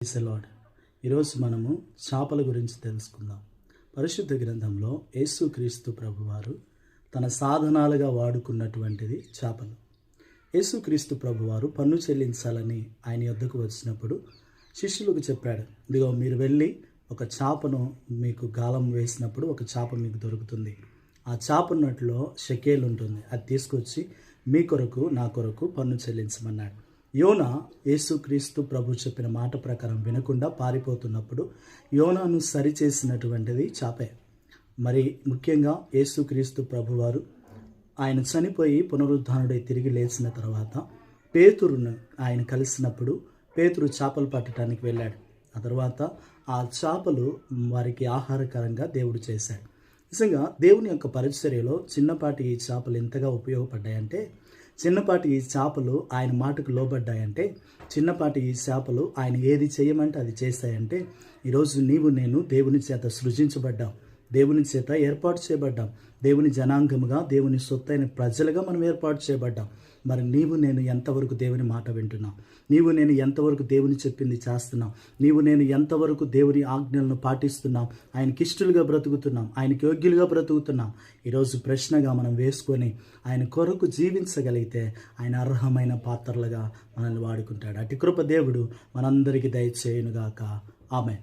Praise the lord. ఈరోజు మనము చేపల గురించి తెలుసుకుందాం. పరిశుద్ధ గ్రంథంలో యేసుక్రీస్తు ప్రభువారు తన సాధనాలుగా వాడుకున్నటువంటిది చేపలు. యేసుక్రీస్తు ప్రభువారు పన్ను చెల్లించాలని ఆయన యొద్దకు వచ్చినప్పుడు శిష్యులకు చెప్పాడు, ఇదిగో మీరు వెళ్ళి ఒక చేపను మీకు గాలం వేసినప్పుడు ఒక చేప మీకు దొరుకుతుంది. ఆ చేప నోట్లో షెకేల్ ఉంటుంది, అది తీసుకొచ్చి మీ కొరకు నా కొరకు పన్ను చెల్లించమన్నాడు. యోనా యేసుక్రీస్తు ప్రభు చెప్పిన మాట ప్రకారం వినకుండా పారిపోతున్నప్పుడు యోనాను సరిచేసినటువంటిది చేపే. మరి ముఖ్యంగా యేసుక్రీస్తు ప్రభువారు ఆయన చనిపోయి పునరుద్ధానుడై తిరిగి లేచిన తర్వాత పేతురును ఆయన కలిసినప్పుడు పేతురు చేపలు పట్టడానికి వెళ్ళాడు. ఆ తర్వాత ఆ చేపలు వారికి ఆహారకరంగా దేవుడు చేశాడు. నిజంగా దేవుని యొక్క పరిచర్యలో చిన్నపాటి ఈ చేపలు ఎంతగా ఉపయోగపడ్డాయంటే, చిన్నపాటి ఈ చేపలు ఆయన మాటకు లోబడ్డాయంటే, చిన్నపాటి ఈ చేపలు ఆయన ఏది చేయమంటే అది చేస్తాయంటే, ఈరోజు నీవు నేను దేవుని చేత సృజించబడ్డాం, దేవుని చేత ఏర్పాటు చేయబడ్డాం, దేవుని జనాంగముగా దేవుని సొత్తైన ప్రజలుగా మనం ఏర్పాటు చేయబడ్డాం. మరి నీవు నేను ఎంతవరకు దేవుని మాట వింటున్నాం? నీవు నేను ఎంతవరకు దేవుని చెప్పింది చేస్తున్నాం? నీవు నేను ఎంతవరకు దేవుని ఆజ్ఞలను పాటిస్తున్నాం? ఆయనకి ఇష్టలుగా బ్రతుకుతున్నాం, ఆయనకి యోగ్యులుగా బ్రతుకుతున్నాం? ఈరోజు ప్రశ్నగా మనం వేసుకొని ఆయన కొరకు జీవించగలిగితే ఆయన అర్హమైన పాత్రలుగా మనల్ని వాడుకుంటాడు. అటు కృప దేవుడు మనందరికీ దయచేయునుగాక. ఆమేన్.